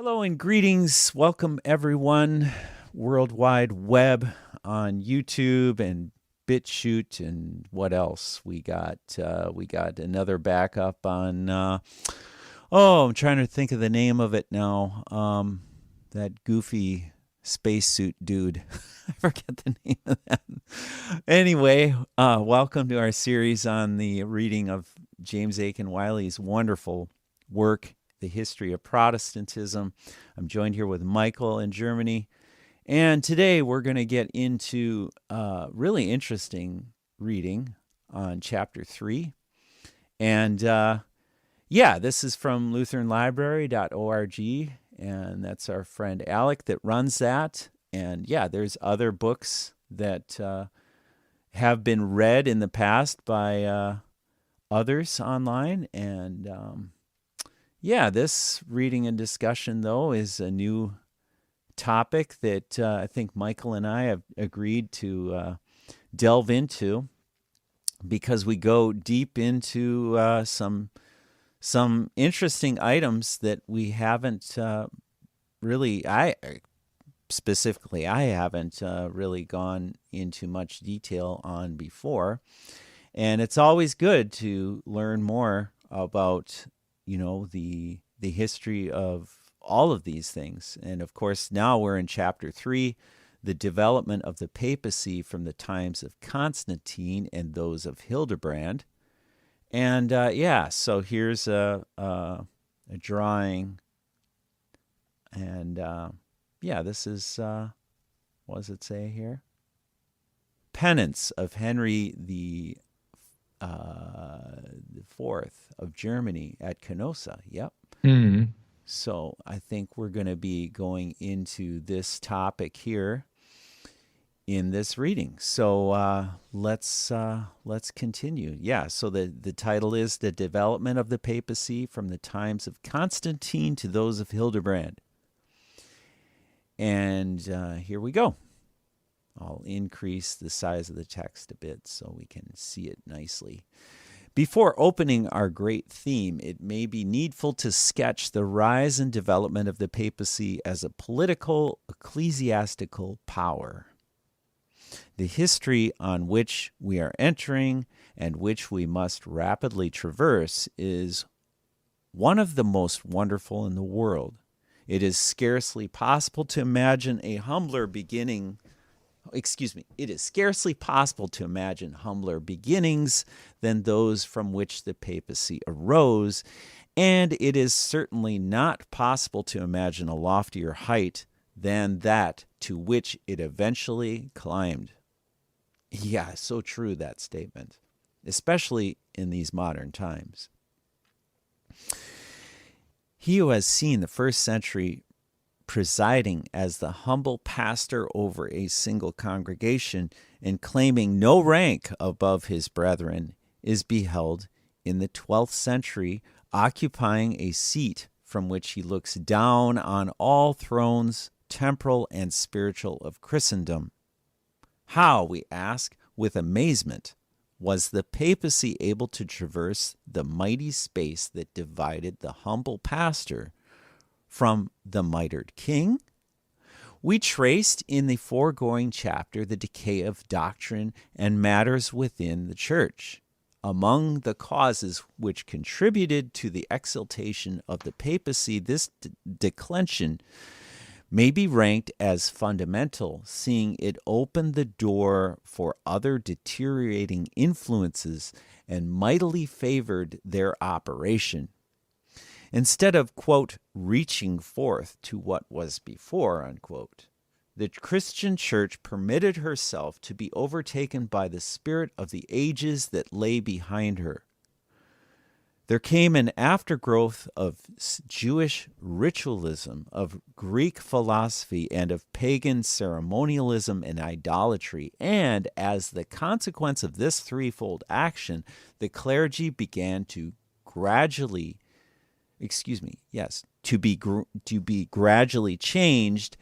Hello and greetings. Welcome everyone, worldwide web on YouTube and BitChute and what else we got? We got another backup on. I'm trying to think of the name of it now. That goofy spacesuit dude. I forget the name of that. Anyway, welcome to our series on the reading of James Aitken Wylie's wonderful work, The History of Protestantism. I'm joined here with Michael in Germany. And today we're going to get into really interesting reading on chapter 3. And this is from lutheranlibrary.org. And that's our friend Alec that runs that. And there's other books that have been read in the past by others online. And this reading and discussion, though, is a new topic that I think Michael and I have agreed to delve into because we go deep into some interesting items that we haven't really, I haven't really gone into much detail on before. And it's always good to learn more about the history of all of these things. And of course, now we're in chapter 3, the development of the papacy from the times of Constantine and those of Hildebrand. And so here's a drawing. And this is, what does it say here? Penance of Henry the Fourth of Germany at Canossa. Yep. Mm. So I think we're going to be going into this topic here in this reading. So let's continue. So the title is The Development of the Papacy from the Times of Constantine to Those of Hildebrand. And here we go. I'll increase the size of the text a bit so we can see it nicely. Before opening our great theme, it may be needful to sketch the rise and development of the papacy as a political, ecclesiastical power. The history on which we are entering and which we must rapidly traverse is one of the most wonderful in the world. It is scarcely possible to imagine humbler beginnings than those from which the papacy arose, and it is certainly not possible to imagine a loftier height than that to which it eventually climbed. Yeah, so true, that statement, especially in these modern times. He who has seen the first century presiding as the humble pastor over a single congregation and claiming no rank above his brethren is beheld in the 12th century occupying a seat from which he looks down on all thrones, temporal and spiritual, of Christendom. How, we ask with amazement, was the papacy able to traverse the mighty space that divided the humble pastor from the mitred king? We traced in the foregoing chapter the decay of doctrine and matters within the church. Among the causes which contributed to the exaltation of the papacy, this declension may be ranked as fundamental, seeing it opened the door for other deteriorating influences and mightily favored their operation. Instead of, quote, reaching forth to what was before, unquote, the Christian church permitted herself to be overtaken by the spirit of the ages that lay behind her. There came an aftergrowth of Jewish ritualism, of Greek philosophy, and of pagan ceremonialism and idolatry, and as the consequence of this threefold action, the clergy began to be gradually changed,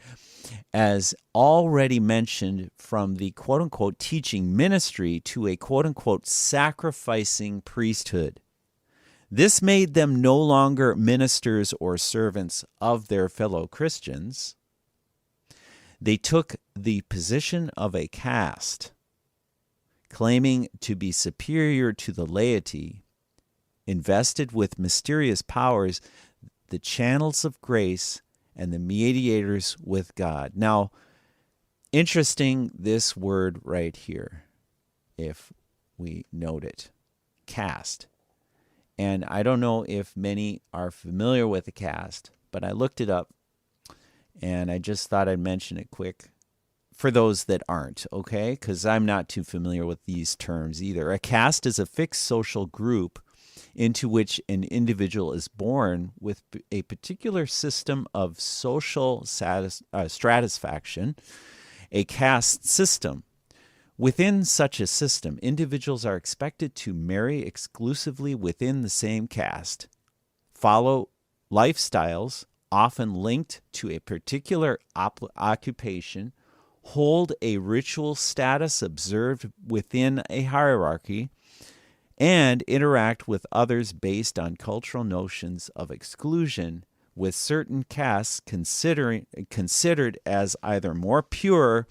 as already mentioned, from the quote-unquote teaching ministry to a quote-unquote sacrificing priesthood. This made them no longer ministers or servants of their fellow Christians. They took the position of a caste, claiming to be superior to the laity, invested with mysterious powers, the channels of grace, and the mediators with God. Now, interesting, this word right here, if we note it, caste. And I don't know if many are familiar with the caste, but I looked it up, and I just thought I'd mention it quick for those that aren't, okay? Because I'm not too familiar with these terms either. A caste is a fixed social group into which an individual is born with a particular system of social stratisfaction, a caste system. Within such a system, individuals are expected to marry exclusively within the same caste, follow lifestyles often linked to a particular occupation, hold a ritual status observed within a hierarchy, and interact with others based on cultural notions of exclusion, with certain castes considered as either more pure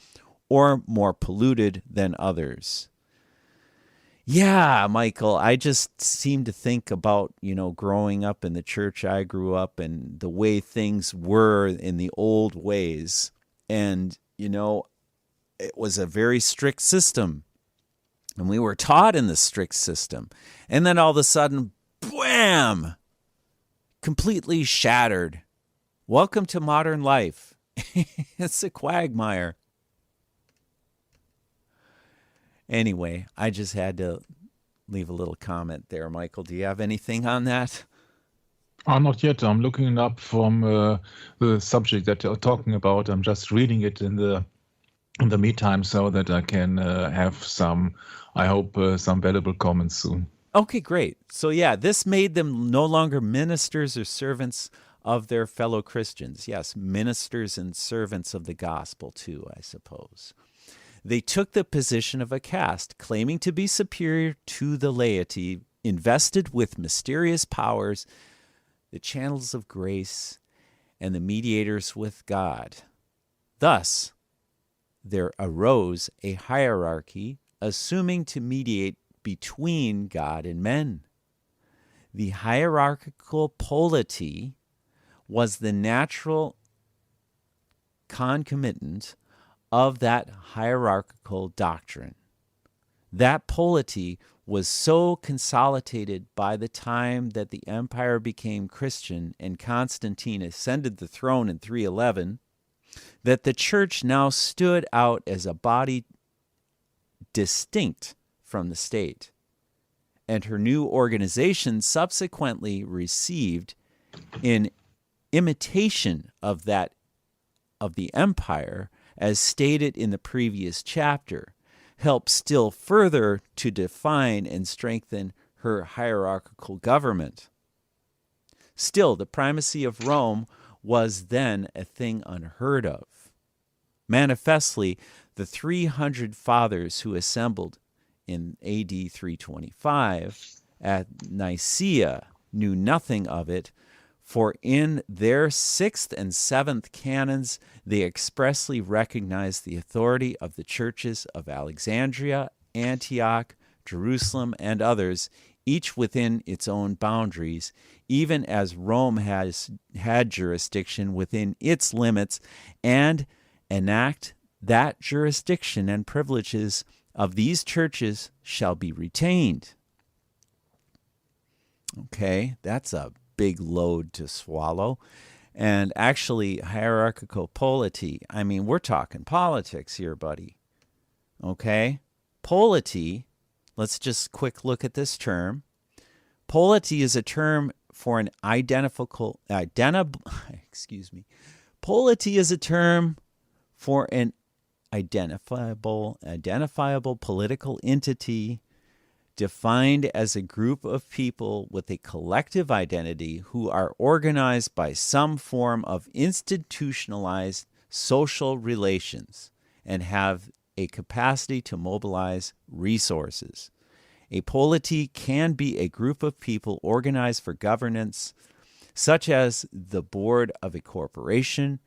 or more polluted than others. Yeah, Michael, I just seem to think about, growing up in the church I grew up and the way things were in the old ways. And, it was a very strict system. And we were taught in the strict system. And then all of a sudden, bam! Completely shattered. Welcome to modern life. It's a quagmire. Anyway, I just had to leave a little comment there. Michael, do you have anything on that? Not yet. I'm looking it up from the subject that you're talking about. I'm just reading it in the meantime so that I can have some, I hope, some valuable comments soon. Okay, great. So yeah, this made them no longer ministers or servants of their fellow Christians. Yes, ministers and servants of the gospel too, I suppose. They took the position of a caste, claiming to be superior to the laity, invested with mysterious powers, the channels of grace, and the mediators with God. Thus, there arose a hierarchy, assuming to mediate between God and men. The hierarchical polity was the natural concomitant of that hierarchical doctrine. That polity was so consolidated by the time that the empire became Christian and Constantine ascended the throne in 311 that the church now stood out as a body distinct from the state. And her new organization subsequently received, in imitation of the empire, as stated in the previous chapter, help still further to define and strengthen her hierarchical government. Still, the primacy of Rome was then a thing unheard of. Manifestly, the 300 fathers who assembled in AD 325 at Nicaea knew nothing of it, for in their 6th and 7th canons they expressly recognized the authority of the churches of Alexandria, Antioch, Jerusalem, and others, each within its own boundaries, even as Rome had jurisdiction within its limits, and enact that jurisdiction and privileges of these churches shall be retained. Okay, that's a big load to swallow. And actually, hierarchical polity, I mean, we're talking politics here, buddy. Okay? Polity, let's just quick look at this term. Polity is a term for an identifiable political entity defined as a group of people with a collective identity who are organized by some form of institutionalized social relations and have a capacity to mobilize resources. A polity can be a group of people organized for governance, such as the board of a corporation,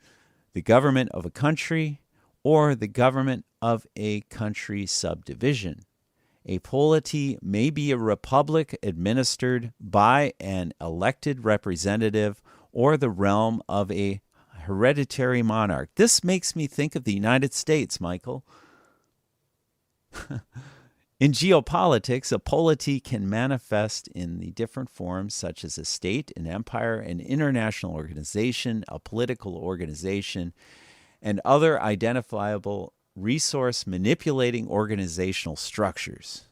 the government of a country, or the government of a country subdivision. A polity may be a republic administered by an elected representative or the realm of a hereditary monarch. This makes me think of the United States, Michael. In geopolitics, a polity can manifest in the different forms such as a state, an empire, an international organization, a political organization, and other identifiable resource manipulating organizational structures.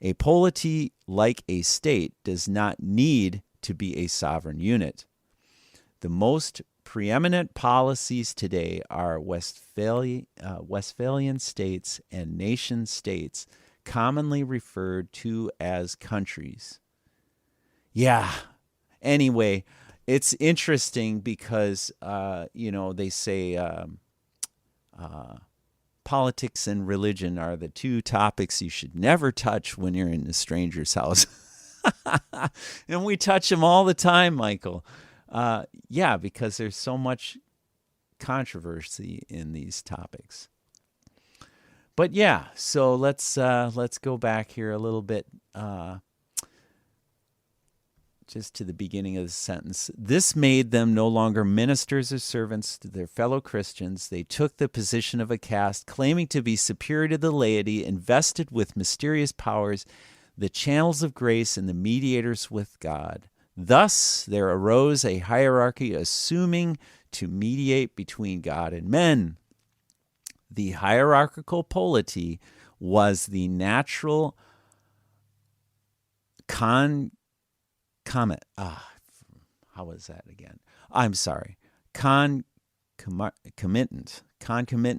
A polity, like a state, does not need to be a sovereign unit. The most preeminent policies today are Westphalian states and nation states, commonly referred to as countries. Yeah. Anyway, it's interesting because, they say politics and religion are the two topics you should never touch when you're in a stranger's house. And we touch them all the time, Michael. Because there's so much controversy in these topics. But yeah, so let's go back here a little bit, just to the beginning of the sentence. This made them no longer ministers or servants to their fellow Christians. They took the position of a caste, claiming to be superior to the laity, invested with mysterious powers, the channels of grace, and the mediators with God. Thus, there arose a hierarchy assuming to mediate between God and men. The hierarchical polity was the natural concomitant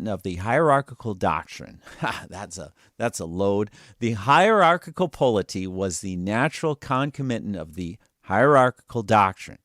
of the hierarchical doctrine. That's a load. The hierarchical polity was the natural concomitant of the hierarchical doctrine.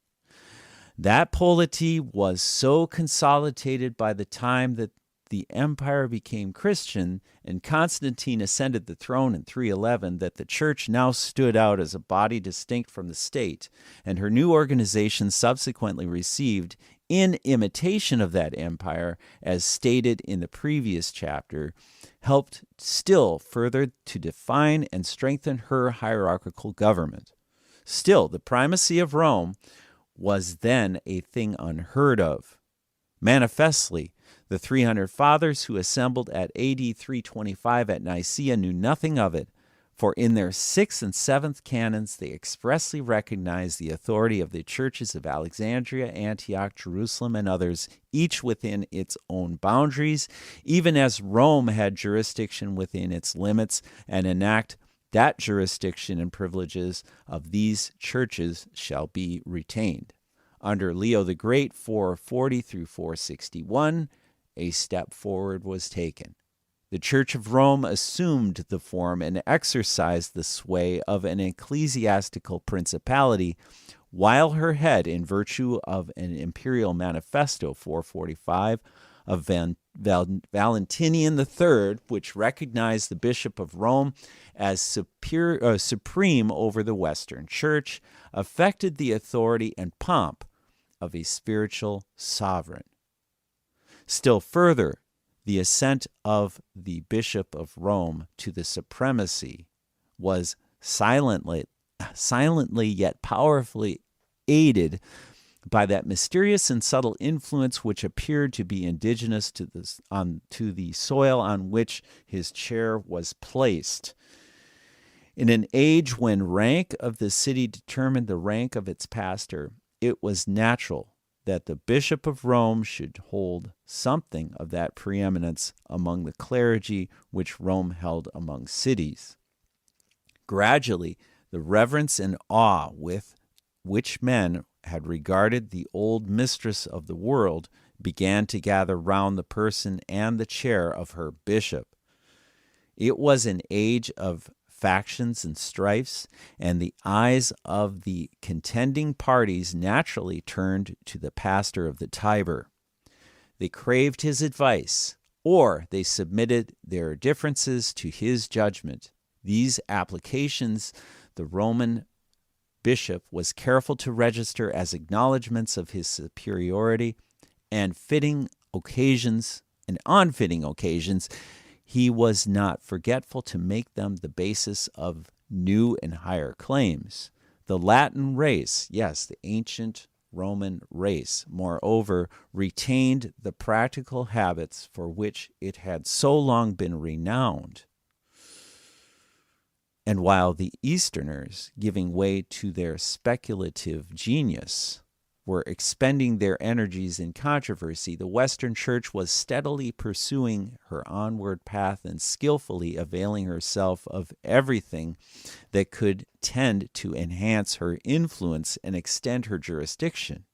That polity was so consolidated by the time that the empire became Christian and Constantine ascended the throne in 311 that the church now stood out as a body distinct from the state, and her new organization subsequently received, in imitation of that empire, as stated in the previous chapter, helped still further to define and strengthen her hierarchical government. Still, the primacy of Rome was then a thing unheard of. Manifestly, the 300 fathers who assembled at AD 325 at Nicaea knew nothing of it, for in their 6th and 7th canons they expressly recognized the authority of the churches of Alexandria, Antioch, Jerusalem, and others, each within its own boundaries, even as Rome had jurisdiction within its limits, and enact that jurisdiction and privileges of these churches shall be retained. Under Leo the Great, 440 through 461, a step forward was taken. The Church of Rome assumed the form and exercised the sway of an ecclesiastical principality, while her head, in virtue of an imperial manifesto, 445, of Valentinian III, which recognized the Bishop of Rome as supreme over the Western Church, affected the authority and pomp of a spiritual sovereign. Still further, the ascent of the Bishop of Rome to the supremacy was silently yet powerfully aided by that mysterious and subtle influence which appeared to be indigenous to the soil on which his chair was placed. In an age when rank of the city determined the rank of its pastor, it was natural that the Bishop of Rome should hold something of that preeminence among the clergy which Rome held among cities. Gradually, the reverence and awe with which men had regarded the old mistress of the world began to gather round the person and the chair of her bishop. It was an age of factions and strifes, and the eyes of the contending parties naturally turned to the pastor of the Tiber. They craved his advice, or they submitted their differences to his judgment. These applications the Roman bishop was careful to register as acknowledgments of his superiority, and on fitting occasions, he was not forgetful to make them the basis of new and higher claims. The Latin race, yes, the ancient Roman race, moreover, retained the practical habits for which it had so long been renowned. And while the Easterners, giving way to their speculative genius, were expending their energies in controversy, the Western Church was steadily pursuing her onward path and skillfully availing herself of everything that could tend to enhance her influence and extend her jurisdiction.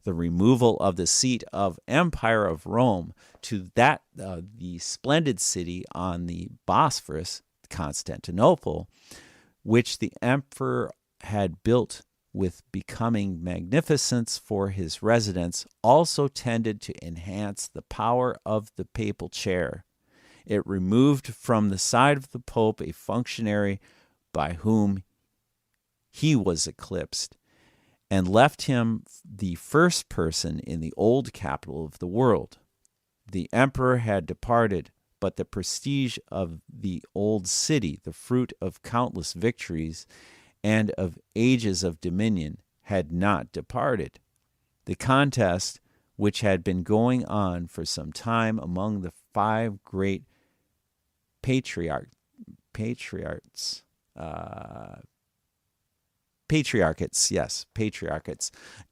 The removal of the seat of Empire of Rome to that the splendid city on the Bosphorus, Constantinople, which the emperor had built with becoming magnificence for his residence, also tended to enhance the power of the papal chair. It removed from the side of the Pope a functionary by whom he was eclipsed, and left him the first person in the old capital of the world. The emperor had departed, but the prestige of the old city, the fruit of countless victories and of ages of dominion, had not departed. The contest, which had been going on for some time among the five great patriarchates,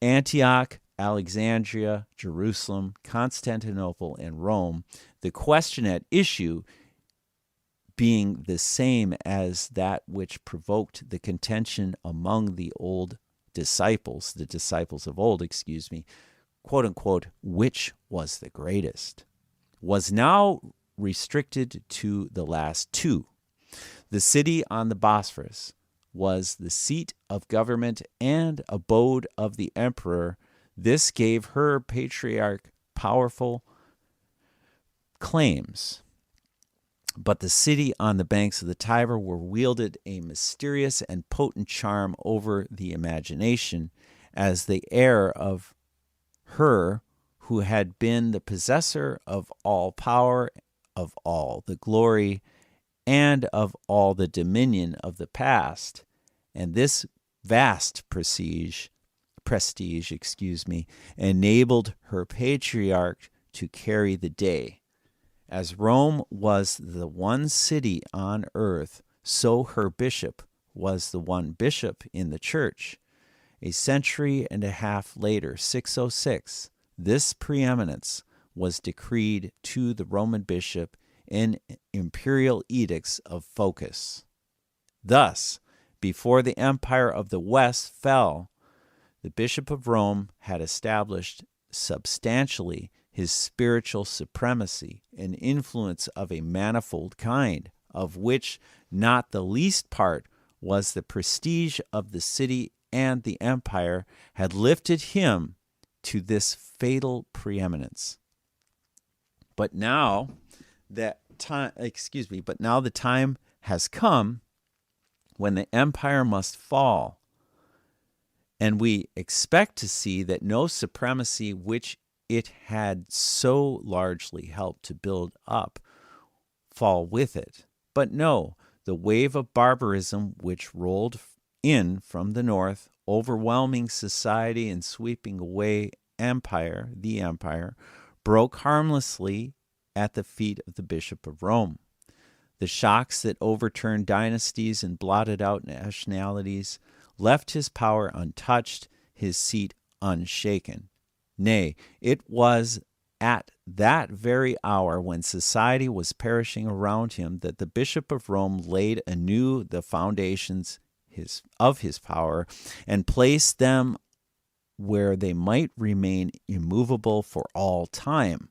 Antioch, Alexandria, Jerusalem, Constantinople, and Rome, the question at issue being the same as that which provoked the contention among the disciples of old, quote unquote, which was the greatest, was now restricted to the last two. The city on the Bosphorus was the seat of government and abode of the emperor. This gave her patriarch powerful claims. But the city on the banks of the Tiber wielded a mysterious and potent charm over the imagination as the heir of her who had been the possessor of all power, of all the glory, and of all the dominion of the past. And this vast prestige, enabled her patriarch to carry the day. As Rome was the one city on earth, so her bishop was the one bishop in the church. A century and a half later, 606, this preeminence was decreed to the Roman bishop in imperial edicts of Focus. Thus, before the empire of the West fell, the Bishop of Rome had established substantially his spiritual supremacy and influence of a manifold kind, of which not the least part was the prestige of the city and the empire had lifted him to this fatal preeminence. But now the time has come when the empire must fall, and we expect to see that no supremacy which it had so largely helped to build up fall with it. But no, the wave of barbarism which rolled in from the north, overwhelming society and sweeping away the empire, broke harmlessly at the feet of the Bishop of Rome. The shocks that overturned dynasties and blotted out nationalities left his power untouched, his seat unshaken. Nay, it was at that very hour when society was perishing around him that the Bishop of Rome laid anew the foundations of his power and placed them where they might remain immovable for all time.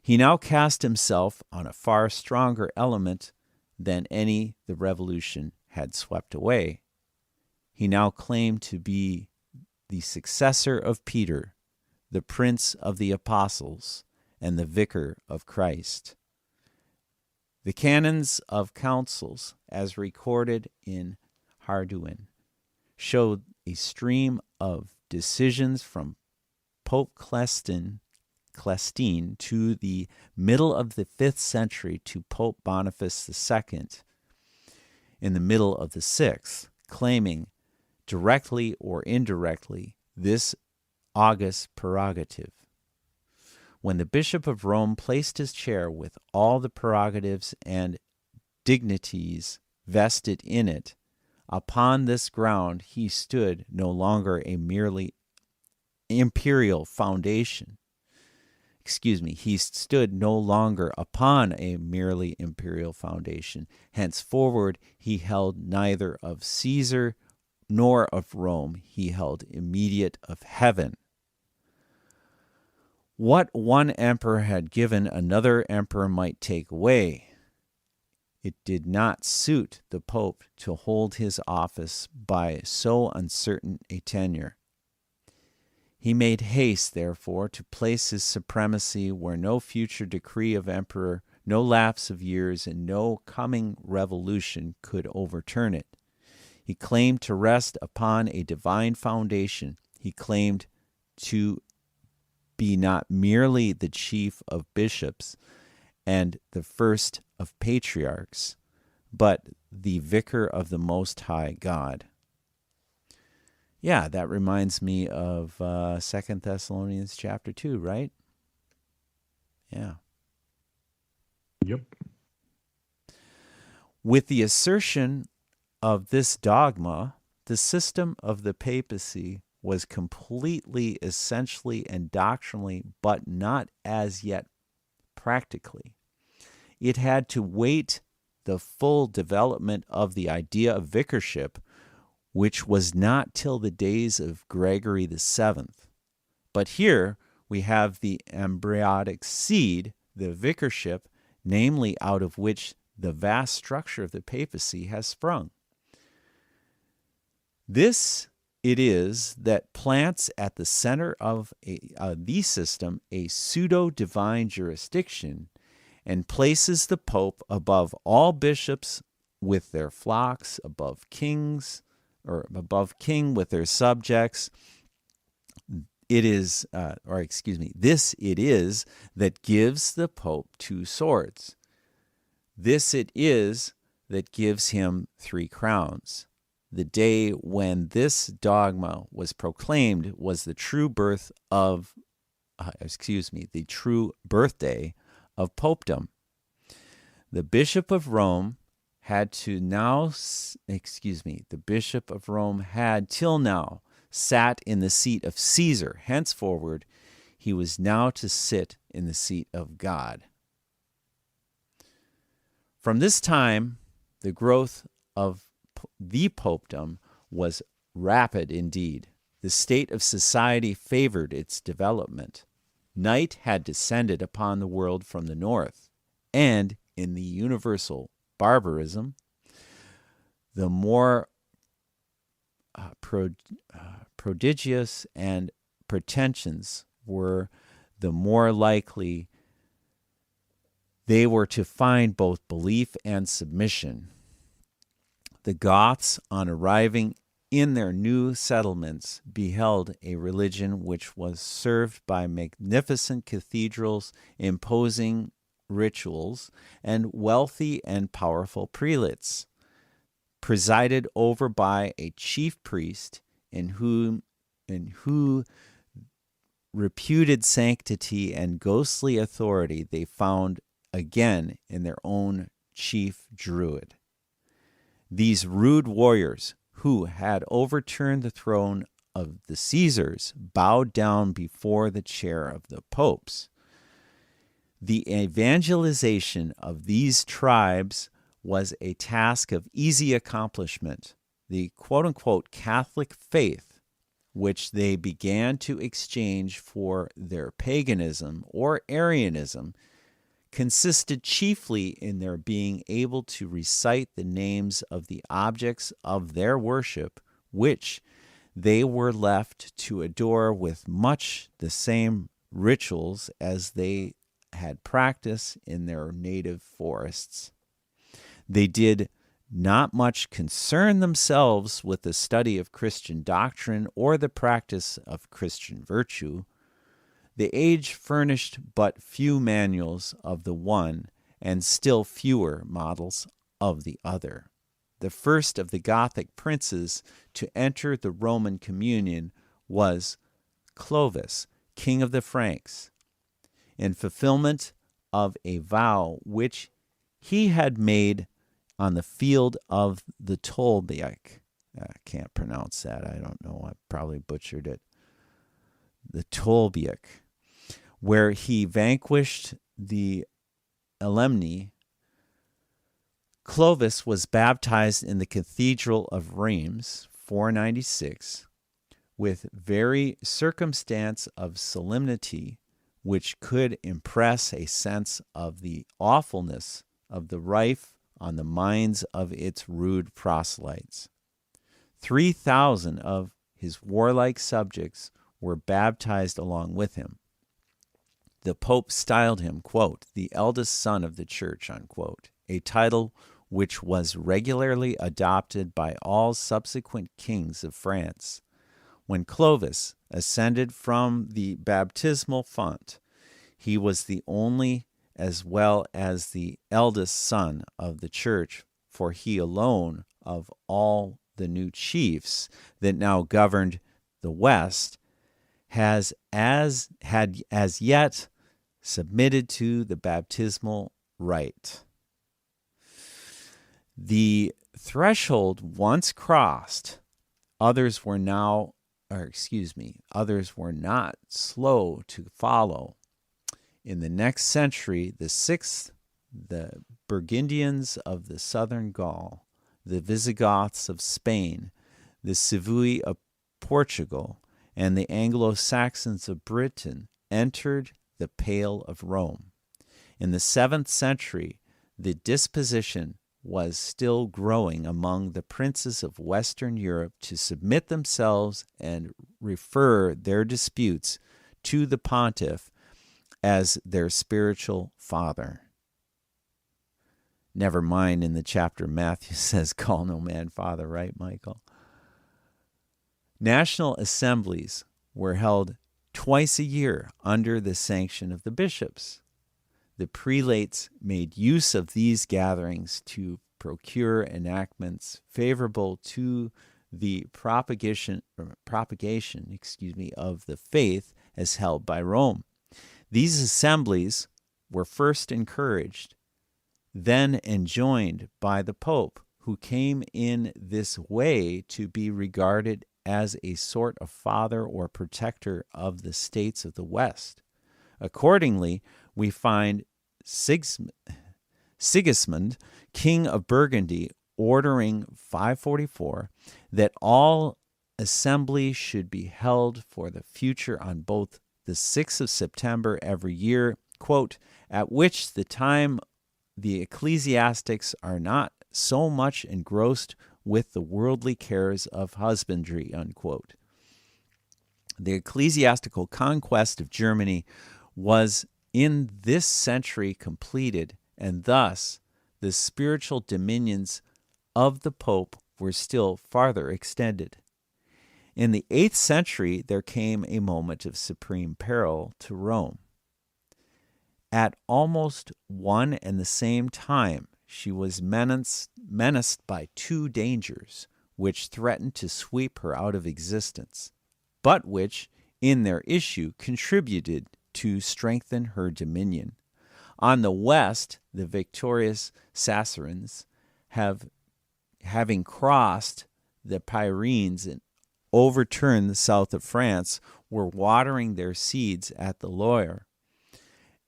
He now cast himself on a far stronger element than any the revolution had swept away. He now claimed to be the successor of Peter, the Prince of the Apostles, and the Vicar of Christ. The canons of councils, as recorded in Harduin, showed a stream of decisions from Pope Celestine to the middle of the 5th century to Pope Boniface II in the middle of the 6th, claiming directly or indirectly this august prerogative. When the Bishop of Rome placed his chair with all the prerogatives and dignities vested in it, upon this ground he stood no longer a merely imperial foundation. He stood no longer upon a merely imperial foundation. Henceforward he held neither of Caesar nor of Rome. He held immediate of heaven. What one emperor had given, another emperor might take away. It did not suit the Pope to hold his office by so uncertain a tenure. He made haste, therefore, to place his supremacy where no future decree of emperor, no lapse of years, and no coming revolution could overturn it. He claimed to rest upon a divine foundation. He claimed to be not merely the chief of bishops and the first of patriarchs, but the vicar of the Most High God. Yeah, that reminds me of 2 Thessalonians chapter 2, right? Yeah. Yep. With the assertion of this dogma, the system of the papacy was completely, essentially, and doctrinally, but not as yet practically. It had to wait the full development of the idea of vicarship, which was not till the days of Gregory VII. But here we have the embryonic seed, the vicarship, namely out of which the vast structure of the papacy has sprung. This it is that plants at the center of the system a pseudo-divine jurisdiction and places the Pope above all bishops with their flocks, above kings, or above king with their subjects. This it is that gives the Pope 2 swords. This it is that gives him 3 crowns. The day when this dogma was proclaimed was the true birth of, the true birthday of popedom. The Bishop of Rome had till now sat in the seat of Caesar. Henceforward, he was now to sit in the seat of God. From this time, the growth of the popedom was rapid indeed. The state of society favored its development. Night had descended upon the world from the north, and in the universal barbarism, the more prodigious and pretensions were, the more likely they were to find both belief and submission. The Goths, on arriving in their new settlements, beheld a religion which was served by magnificent cathedrals, imposing rituals, and wealthy and powerful prelates, presided over by a chief priest in who reputed sanctity and ghostly authority they found again in their own chief druid. These rude warriors, who had overturned the throne of the Caesars, bowed down before the chair of the popes. The evangelization of these tribes was a task of easy accomplishment. The quote-unquote Catholic faith, which they began to exchange for their paganism or Arianism, consisted chiefly in their being able to recite the names of the objects of their worship, which they were left to adore with much the same rituals as they had practiced in their native forests. They did not much concern themselves with the study of Christian doctrine or the practice of Christian virtue. The age furnished but few manuals of the one and still fewer models of the other. The first of the Gothic princes to enter the Roman communion was Clovis, king of the Franks, in fulfillment of a vow which he had made on the field of the Tolbiac. I can't pronounce that. I don't know. I probably butchered it. The Tolbiac, where he vanquished the Elemni. Clovis was baptized in the Cathedral of Reims, 496, with very circumstance of solemnity which could impress a sense of the awfulness of the rife on the minds of its rude proselytes. 3,000 of his warlike subjects were baptized along with him. The Pope styled him, quote, the eldest son of the church, unquote, a title which was regularly adopted by all subsequent kings of France. When Clovis ascended from the baptismal font, he was the only as well as the eldest son of the church, for he alone of all the new chiefs that now governed the West had as yet submitted to the baptismal rite. The threshold once crossed, others were not slow to follow. In the next century, the 6th, the Burgundians of the southern Gaul, the Visigoths of Spain, the Savoy of Portugal, and the Anglo-Saxons of Britain entered the Pale of Rome. In the 7th century, the disposition was still growing among the princes of Western Europe to submit themselves and refer their disputes to the pontiff as their spiritual father. Never mind in the chapter Matthew says, call no man father, right, Michael? National assemblies were held twice a year under the sanction of the bishops. The prelates made use of these gatherings to procure enactments favorable to the propagation of the faith as held by Rome. These assemblies were first encouraged, then enjoined by the Pope, who came in this way to be regarded as a sort of father or protector of the states of the West. Accordingly, we find Sigismund, king of Burgundy, ordering 544 that all assemblies should be held for the future on both the 6th of September every year, quote, at which the time the ecclesiastics are not so much engrossed with the worldly cares of husbandry, unquote. The ecclesiastical conquest of Germany was in this century completed, and thus the spiritual dominions of the Pope were still farther extended. In the 8th century, there came a moment of supreme peril to Rome. At almost one and the same time, she was menaced by two dangers which threatened to sweep her out of existence, but which, in their issue, contributed to strengthen her dominion. On the west, the victorious Saracens, having crossed the Pyrenees and overturned the south of France, were watering their seeds at the Loire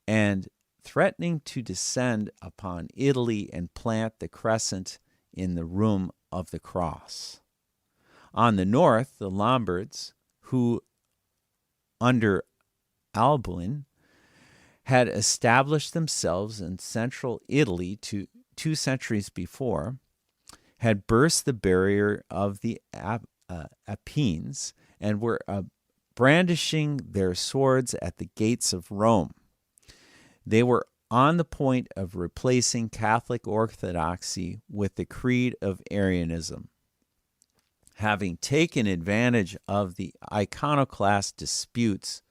and threatening to descend upon Italy and plant the crescent in the room of the cross. On the north, the Lombards, who under Alboin had established themselves in central Italy 2 centuries before, had burst the barrier of the Apennines and were brandishing their swords at the gates of Rome. They were on the point of replacing Catholic orthodoxy with the creed of Arianism. Having taken advantage of the iconoclast disputes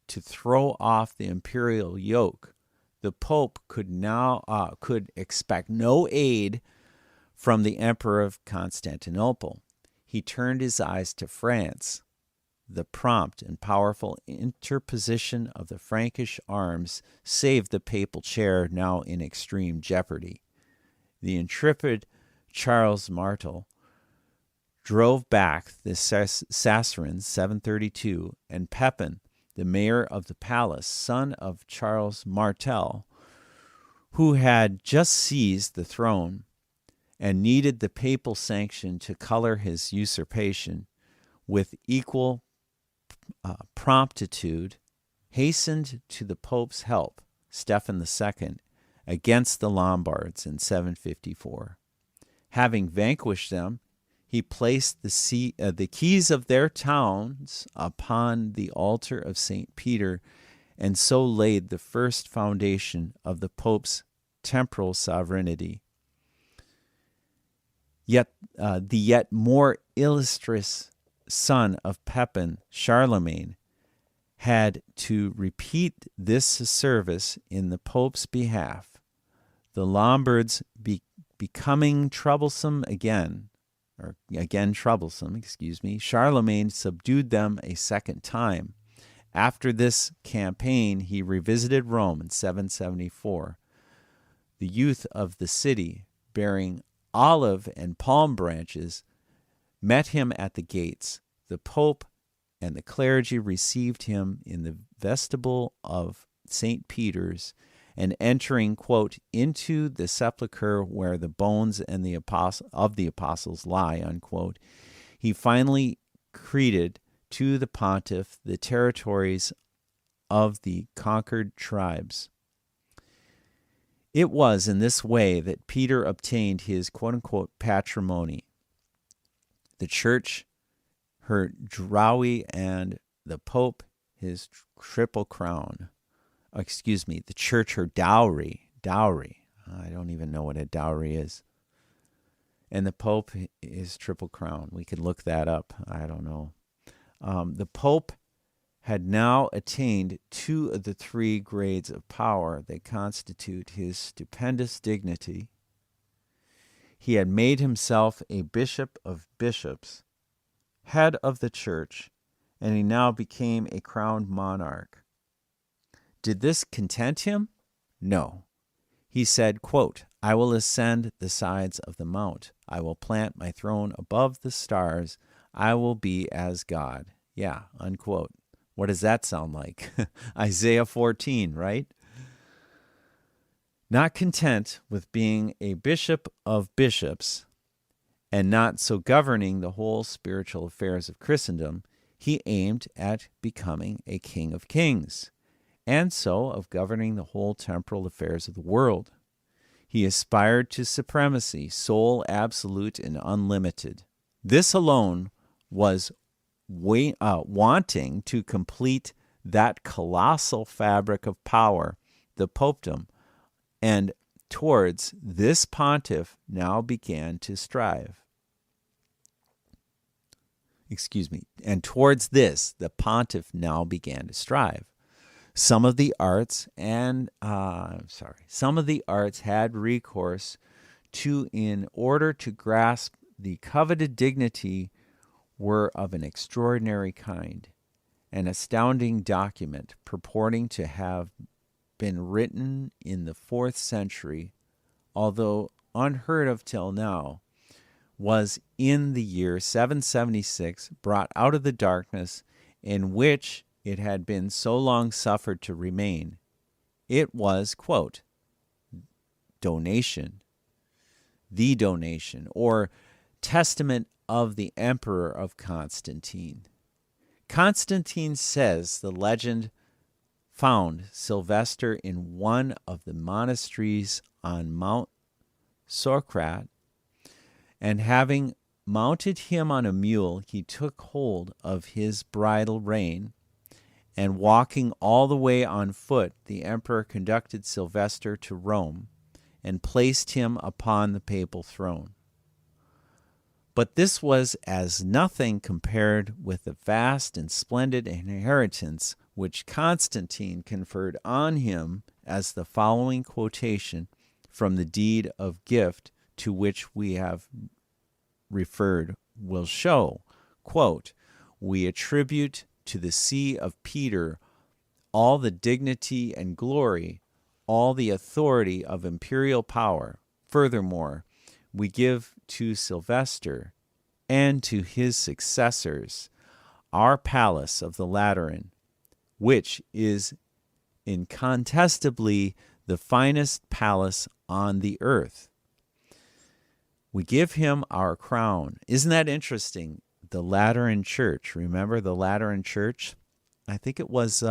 to throw off the imperial yoke, the Pope could expect no aid from the Emperor of Constantinople. He turned his eyes to France. The prompt and powerful interposition of the Frankish arms saved the papal chair, now in extreme jeopardy. The intrepid Charles Martel drove back the Saracens 732, and Pepin, the mayor of the palace, son of Charles Martel, who had just seized the throne and needed the papal sanction to color his usurpation, with equal promptitude, hastened to the Pope's help, Stephen II, against the Lombards in 754. Having vanquished them, he placed the keys of their towns upon the altar of St. Peter, and so laid the first foundation of the Pope's temporal sovereignty. Yet the yet more illustrious son of Pepin, Charlemagne, had to repeat this service in the Pope's behalf. The Lombards becoming troublesome, Charlemagne subdued them a second time. After this campaign, he revisited Rome in 774. The youth of the city, bearing olive and palm branches, met him at the gates. The Pope and the clergy received him in the vestibule of St. Peter's, and entering, quote, into the sepulchre where the bones and of the apostles lie, unquote, he finally created to the pontiff the territories of the conquered tribes. It was in this way that Peter obtained his, quote-unquote, patrimony. The church, her dowry, and the Pope, his triple crown. The church, her dowry. I don't even know what a dowry is. And the Pope, his triple crown. We could look that up. I don't know. The Pope had now attained 2 of the 3 grades of power that constitute his stupendous dignity. He had made himself a bishop of bishops, head of the church, and he now became a crowned monarch. Did this content him? No. He said, quote, I will ascend the sides of the mount. I will plant my throne above the stars. I will be as God. Yeah, unquote. What does that sound like? Isaiah 14, right? Not content with being a bishop of bishops and not so governing the whole spiritual affairs of Christendom, he aimed at becoming a king of kings, and so of governing the whole temporal affairs of the world. He aspired to supremacy, sole, absolute, and unlimited. This alone was wanting to complete that colossal fabric of power, the popedom, and towards this pontiff now began to strive. And towards this, the pontiff now began to strive. Some of the arts had recourse to, in order to grasp the coveted dignity, were of an extraordinary kind, an astounding document purporting to have been written in the 4th century, although unheard of till now, was in the year 776 brought out of the darkness in which it had been so long suffered to remain. It was, quote, donation, or testament of the Emperor of Constantine. Constantine says the legend found Sylvester in one of the monasteries on Mount Soracte, and having mounted him on a mule, he took hold of his bridle rein and walking all the way on foot, the emperor conducted Sylvester to Rome and placed him upon the papal throne. But this was as nothing compared with the vast and splendid inheritance which Constantine conferred on him, as the following quotation from the deed of gift to which we have referred will show. Quote, "We attribute to the see of Peter all the dignity and glory, all the authority of imperial power. Furthermore, we give to Sylvester and to his successors our palace of the Lateran, which is incontestably the finest palace on the earth. We give him our crown." Isn't that interesting? The Lateran Church. Remember the Lateran Church? I think it was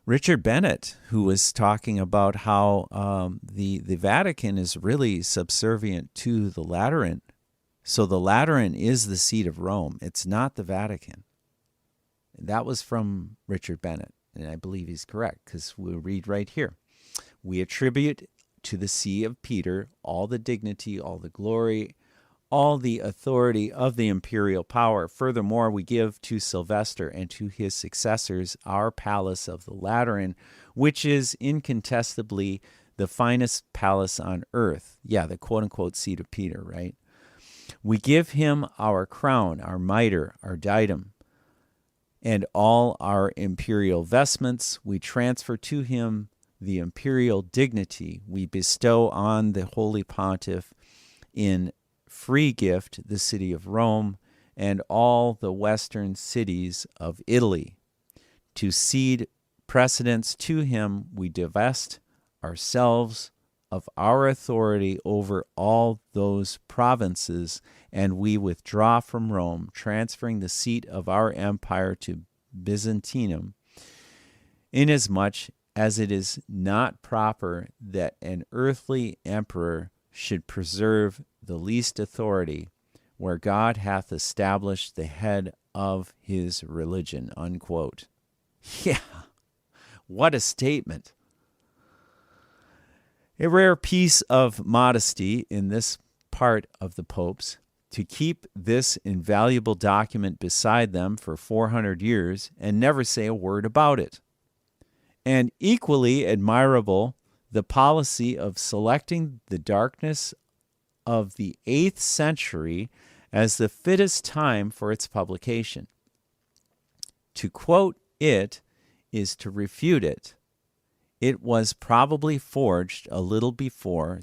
Richard Bennett who was talking about how the Vatican is really subservient to the Lateran. So the Lateran is the seat of Rome. It's not the Vatican. That was from Richard Bennett, and I believe he's correct, because we'll read right here. "We attribute to the see of Peter all the dignity, all the glory, all the authority of the imperial power. Furthermore, we give to Sylvester and to his successors our palace of the Lateran, which is incontestably the finest palace on earth." Yeah, the quote-unquote seat of Peter, right? "We give him our crown, our mitre, our diadem, and all our imperial vestments. We transfer to him the imperial dignity. We bestow on the Holy Pontiff in free gift the city of Rome and all the western cities of Italy. To cede precedence to him, we divest ourselves of our authority over all those provinces, and we withdraw from Rome, transferring the seat of our empire to Byzantium, inasmuch as it is not proper that an earthly emperor should preserve the least authority, where God hath established the head of his religion." Unquote. Yeah, what a statement. A rare piece of modesty in this part of the popes, to keep this invaluable document beside them for 400 years and never say a word about it. And equally admirable, the policy of selecting the darkness of the 8th century as the fittest time for its publication. To quote it is to refute it. It was probably forged a little before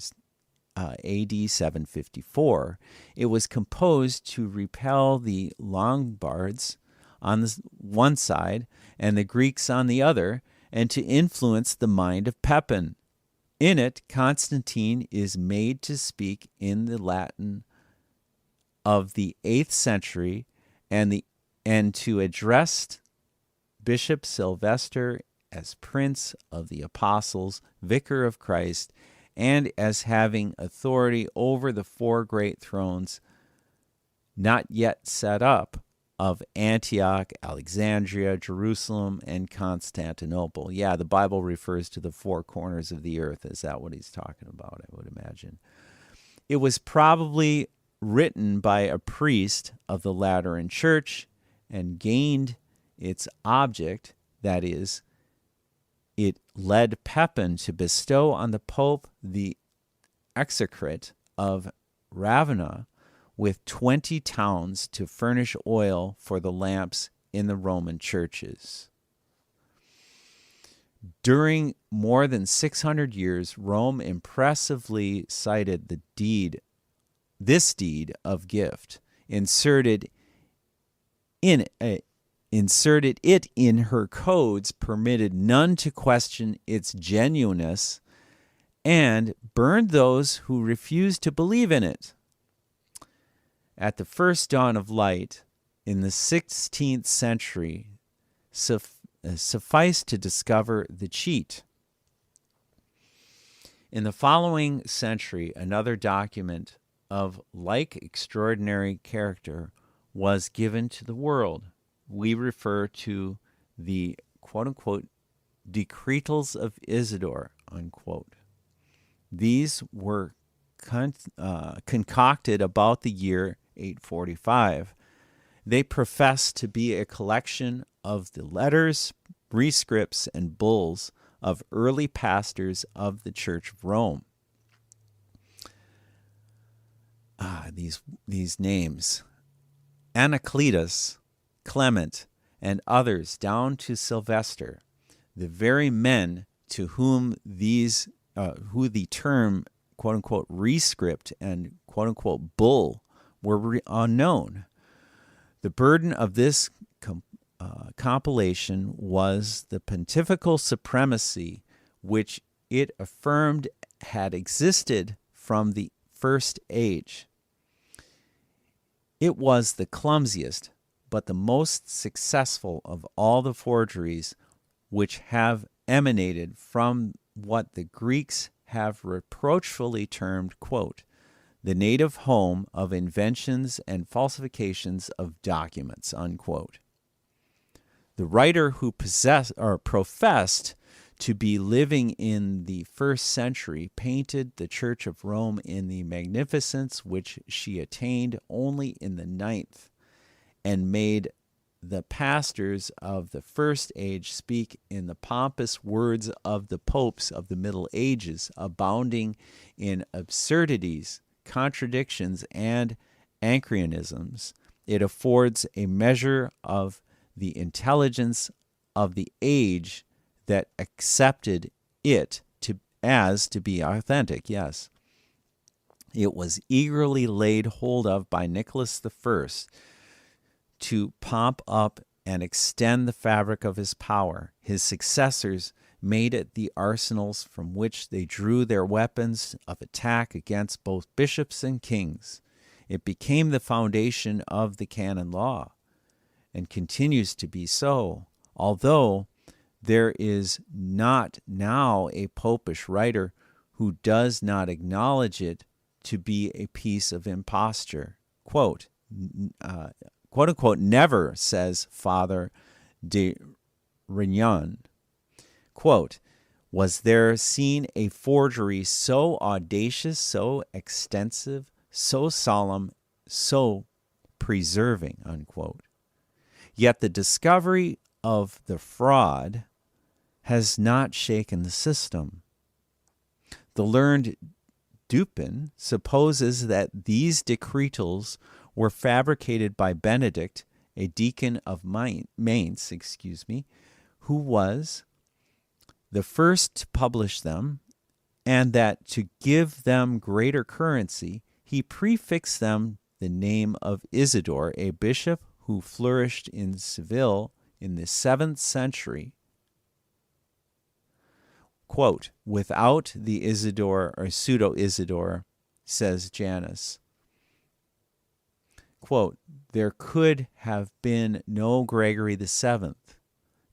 AD 754. It was composed to repel the Lombards on the one side and the Greeks on the other, and to influence the mind of Pepin. In it, Constantine is made to speak in the Latin of the 8th century and to address Bishop Sylvester as Prince of the Apostles, Vicar of Christ, and as having authority over the 4 great thrones not yet set up of Antioch, Alexandria, Jerusalem, and Constantinople. Yeah, the Bible refers to the 4 corners of the earth. Is that what he's talking about, I would imagine? It was probably written by a priest of the Lateran Church and gained its object, that is, it led Pepin to bestow on the Pope the execrate of Ravenna, with 20 towns to furnish oil for the lamps in the Roman churches. During more than 600 years, Rome impressively cited this deed of gift, inserted it in her codes, permitted none to question its genuineness, and burned those who refused to believe in it. At the first dawn of light in the 16th century, sufficed to discover the cheat. In the following century, another document of like extraordinary character was given to the world. we refer to the quote-unquote decretals of Isidore, unquote. These were concocted about the year 845. They profess to be a collection of the letters, rescripts, and bulls of early pastors of the Church of Rome. These names: Anacletus, Clement, and others down to Sylvester, the very men to whom who the term quote-unquote rescript and quote-unquote bull were unknown. The burden of this compilation was the pontifical supremacy which it affirmed had existed from the first age. It was the clumsiest but the most successful of all the forgeries which have emanated from what the Greeks have reproachfully termed, quote, the native home of inventions and falsifications of documents, unquote. The writer who professed to be living in the first century painted the Church of Rome in the magnificence which she attained only in the 9th, and made the pastors of the first age speak in the pompous words of the popes of the Middle Ages, abounding in absurdities, contradictions, and anachronisms. It affords a measure of the intelligence of the age that accepted it as to be authentic. Yes, it was eagerly laid hold of by Nicholas I to pomp up and extend the fabric of his power. His successors made it the arsenals from which they drew their weapons of attack against both bishops and kings. It became the foundation of the canon law, and continues to be so, although there is not now a popish writer who does not acknowledge it to be a piece of imposture. Quote unquote, never, says Father de Rignon, quote, was there seen a forgery so audacious, so extensive, so solemn, so preserving, unquote. Yet the discovery of the fraud has not shaken the system. The learned Dupin supposes that these decretals were fabricated by Benedict, a deacon of Mainz, who was the first to publish them, and that to give them greater currency, he prefixed them the name of Isidore, a bishop who flourished in Seville in the 7th century. Quote, without the Isidore or pseudo-Isidore, says Janus, quote, there could have been no Gregory VII.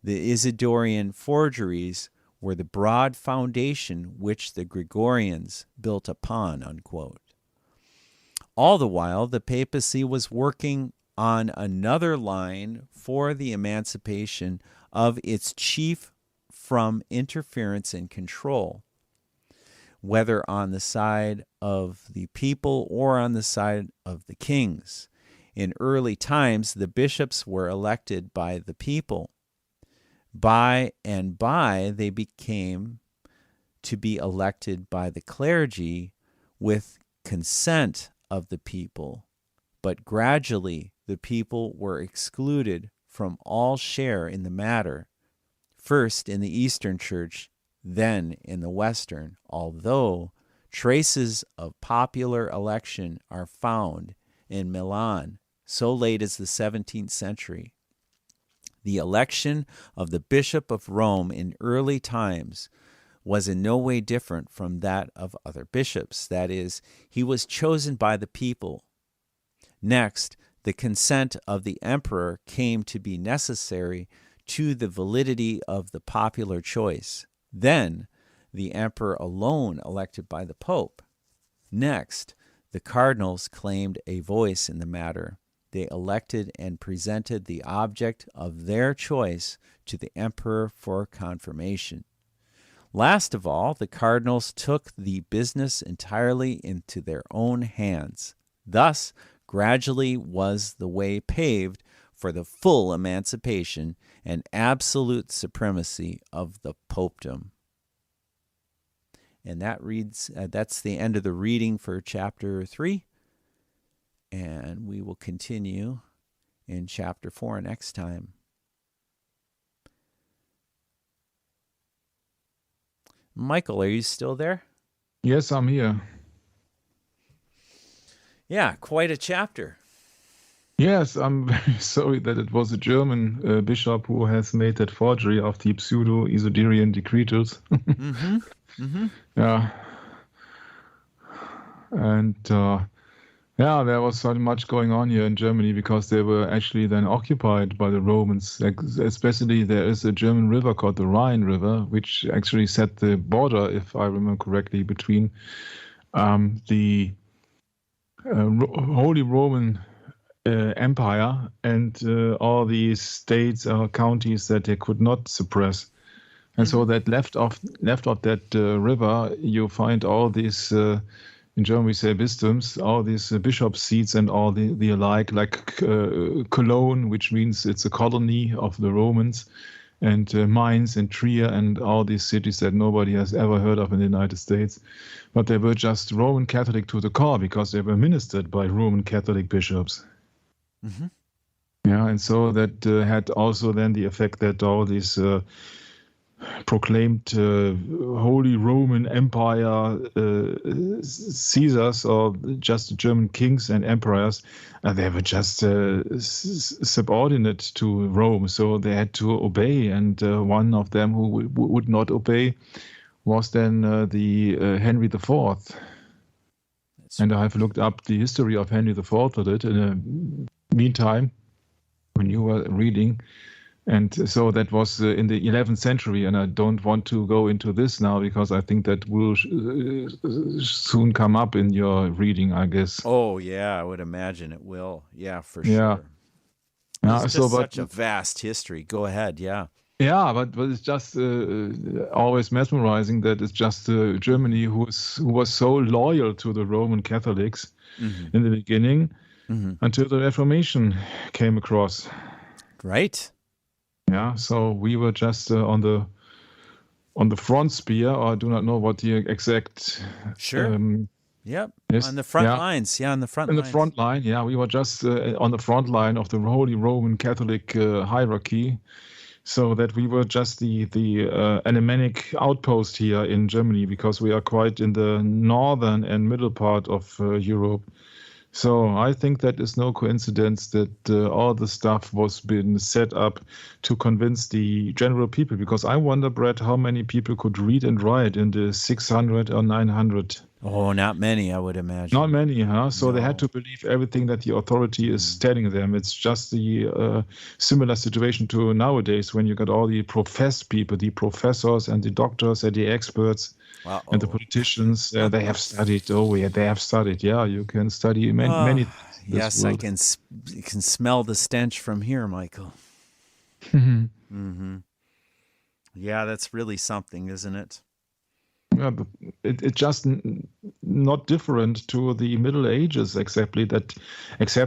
The Isidorian forgeries were the broad foundation which the Gregorians built upon, unquote. All the while, the papacy was working on another line for the emancipation of its chief from interference and control, whether on the side of the people or on the side of the kings. In early times, the bishops were elected by the people. By and by, they became to be elected by the clergy with consent of the people, but gradually the people were excluded from all share in the matter, first in the Eastern Church, then in the Western, although traces of popular election are found in Milan so late as the 17th century. The election of the Bishop of Rome in early times was in no way different from that of other bishops. That is, he was chosen by the people. Next, the consent of the emperor came to be necessary to the validity of the popular choice. Then, the emperor alone elected by the pope. Next, the cardinals claimed a voice in the matter. they elected and presented the object of their choice to the emperor for confirmation. Last of all, the cardinals took the business entirely into their own hands. Thus, gradually was the way paved for the full emancipation and absolute supremacy of the popedom. And that reads, that's the end of the reading for chapter 3. And we will continue in chapter 4 next time. Michael, are you still there? Yes, I'm here. Yeah, quite a chapter. Yes, I'm very sorry that it was a German bishop who has made that forgery of the pseudo-Isidorian decretals. Mm-hmm. Mm-hmm. Yeah. And yeah, there was so much going on here in Germany because they were actually then occupied by the Romans. Especially there is a German river called the Rhine River, which actually set the border, if I remember correctly, between the Holy Roman Empire and all these states or counties that they could not suppress. And so that left of that river, you find all these, in German we say Bistums, all these bishop seats and all the alike, like Cologne, which means it's a colony of the Romans, and Mainz and Trier and all these cities that nobody has ever heard of in the United States. But they were just Roman Catholic to the core because they were ministered by Roman Catholic bishops. Mm-hmm. Yeah, and so that had also then the effect that all these proclaimed Holy Roman Empire Caesars or just German kings and emperors, they were just subordinate to Rome, so they had to obey. And one of them who would not obey was then the Henry IV. And I've looked up the history of Henry IV a bit in the meantime when you were reading. And so that was in the 11th century, and I don't want to go into this now because I think that will soon come up in your reading, I guess. Oh, yeah, I would imagine it will. Yeah, for Yeah. sure. It's just such a vast history. Go ahead, yeah. Yeah, but it's just always mesmerizing that it's just Germany who was so loyal to the Roman Catholics in the beginning until the Reformation came across. Right. Yeah, so we were just on the front spear, or I do not know what the exact. Sure. Yep. Yes, on the front lines. Yeah, on the front. In lines. the front line, yeah, we were just on the front line of the Holy Roman Catholic hierarchy, so that we were just the Alemannic outpost here in Germany because we are quite in the northern and middle part of Europe. So I think that is no coincidence that all the stuff was been set up to convince the general people. Because I wonder, Brett, how many people could read and write in the 600 or 900? Oh, not many, I would imagine. Not many, huh? So they had to believe everything that the authority is telling them. It's just the similar situation to nowadays when you got all the professed people, the professors and the doctors and the experts. And the politicians, they have studied. Oh, yeah, they have studied. Yeah, you can study many things. Yes, I can smell the stench from here, Michael. Yeah, that's really something, isn't it? Yeah, but it's just not different to the Middle Ages, except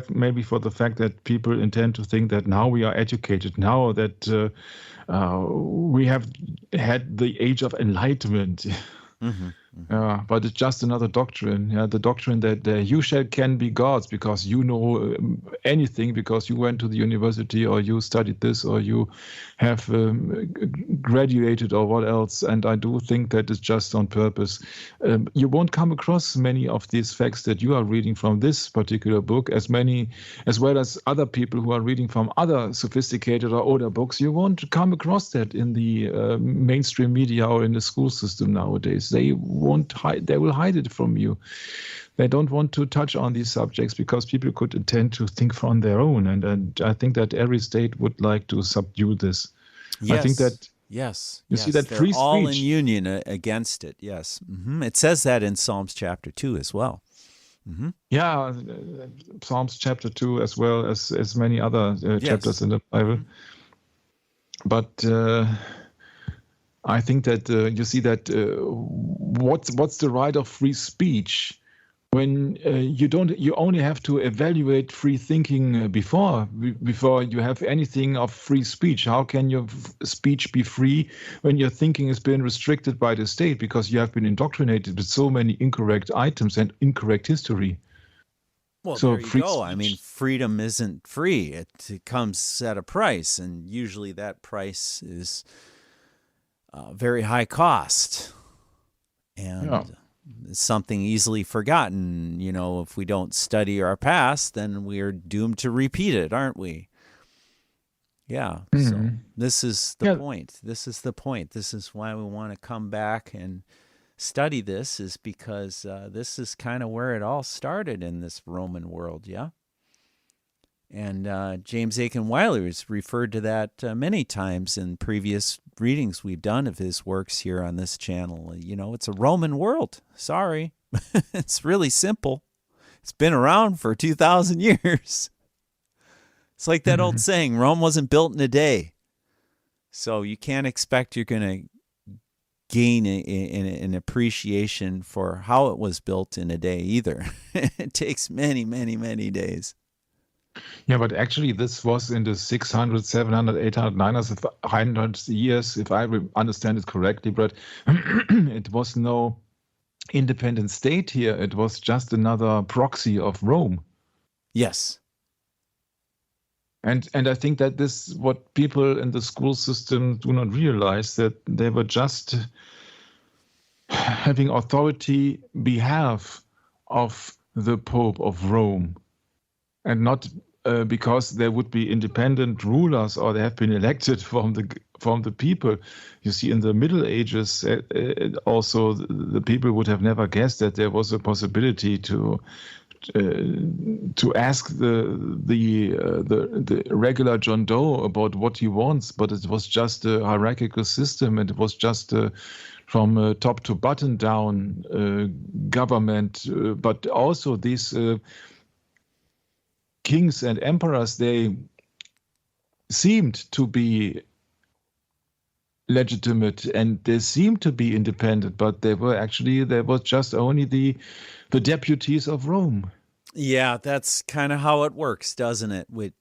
maybe for the fact that people intend to think that now we are educated, now that we have had the age of enlightenment. But it's just another doctrine. Yeah, the doctrine that you can be gods because you know anything because you went to the university or you studied this or you have graduated or what else. And I do think that is just on purpose. You won't come across many of these facts that you are reading from this particular book, as well as other people who are reading from other sophisticated or older books. You won't come across that in the mainstream media or in the school system nowadays. They won't hide. They will hide it from you. They don't want to touch on these subjects because people could intend to think on their own, and I think that every state would like to subdue this. Yes. I think that you see that they're free speech. all in union against it. Yes, it says that in Psalms chapter 2 as well. Mm-hmm. Yeah, Psalms chapter 2 as well as many other chapters in the Bible. Mm-hmm. But I think that you see that what's the right of free speech when you only have to evaluate free thinking before you have anything of free speech. How can your speech be free when your thinking has been restricted by the state because you have been indoctrinated with so many incorrect items and incorrect history? Well, So there you free go. I mean, speech. freedom isn't free. It comes at a price, and usually that price is very high cost and something easily forgotten. You know, if we don't study our past, then we're doomed to repeat it, aren't we? Yeah. So this is the point. This is the point. This is why we want to come back and study this, is because this is kind of where it all started in this Roman world, yeah? And James Aitken Wylie has referred to that many times in previous readings we've done of his works here on this channel. You know, it's a Roman world. Sorry. It's really simple. It's been around for 2,000 years. It's like that old saying, Rome wasn't built in a day. So you can't expect you're going to gain an appreciation for how it was built in a day either. It takes many, many, many days. Yeah, but actually this was in the 600, 700, 800, 900 years, if I understand it correctly, but it was no independent state here. It was just another proxy of Rome. Yes. And I think that this is what people in the school system do not realize, that they were just having authority behalf of the Pope of Rome, and not because there would be independent rulers or they have been elected from the people. You see, in the Middle Ages, also the people would have never guessed that there was a possibility to ask the regular John Doe about what he wants, but it was just a hierarchical system, and it was just from top to bottom down government. But also these kings and emperors, they seemed to be legitimate and they seemed to be independent, but they was just only the deputies of Rome. Yeah, that's kind of how it works, doesn't it? But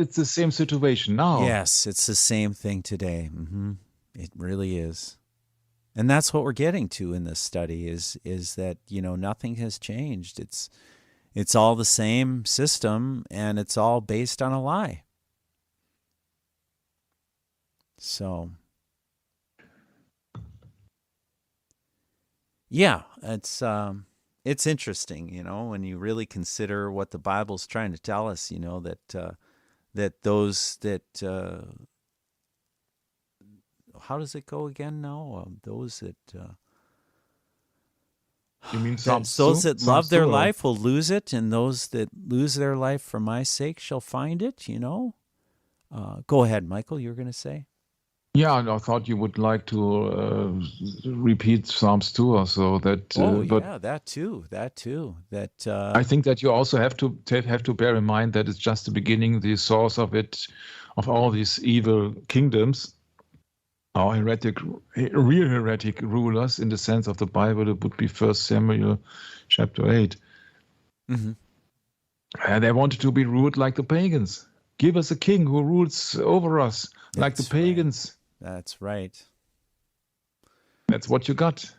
it's the same situation now. Yes, it's the same thing today. It really is. And that's what we're getting to in this study is that, you know, nothing has changed. It's all the same system, and it's all based on a lie. So, yeah, it's interesting, you know, when you really consider what the Bible's trying to tell us, you know, that those that how does it go again now? Those that you mean those that love their life will lose it, and those that lose their life for my sake shall find it, you know? Go ahead, Michael, you were going to say? Yeah, and I thought you would like to repeat Psalms 2 or so. That. Yeah, that too. That. I think that you also have to bear in mind that it's just the beginning, the source of all these evil kingdoms, or real heretic rulers in the sense of the Bible. It would be 1 Samuel chapter 8. Mm-hmm. And they wanted to be ruled like the pagans. Give us a king who rules over us like the pagans. Right. That's right. That's what you got.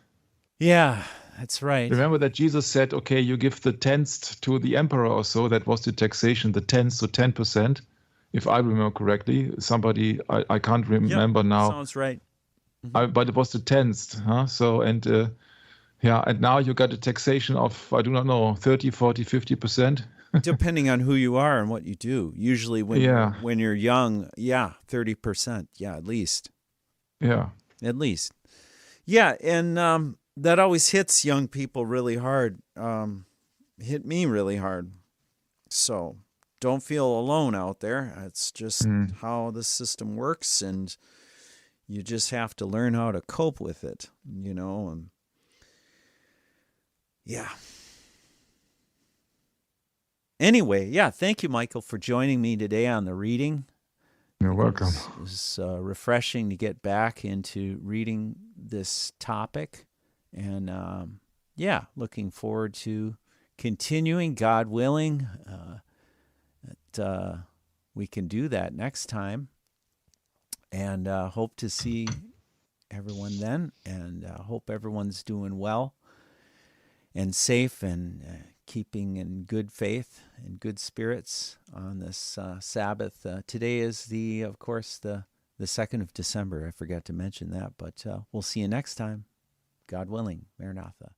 Yeah, that's right. Remember that Jesus said, okay, you give the tenth to the emperor or so. That was the taxation, the tenth, so 10%. If I remember correctly, somebody, I can't remember now. Sounds right. Mm-hmm. But it was the tenth. Huh? So, and now you got a taxation of, I do not know, 30, 40, 50%. Depending on who you are and what you do. Usually when you're young, 30%. Yeah, at least. Yeah. At least. Yeah, and that always hits young people really hard. Hit me really hard. So don't feel alone out there. It's just how the system works, and you just have to learn how to cope with it, you know. And yeah. Anyway, yeah, thank you, Michael, for joining me today on the reading. You're welcome. It was refreshing to get back into reading this topic. And looking forward to continuing, God willing, that we can do that next time. And hope to see everyone then, and hope everyone's doing well and safe and keeping in good faith and good spirits on this Sabbath. Today is of course, the 2nd of December. I forgot to mention that, but we'll see you next time. God willing. Maranatha.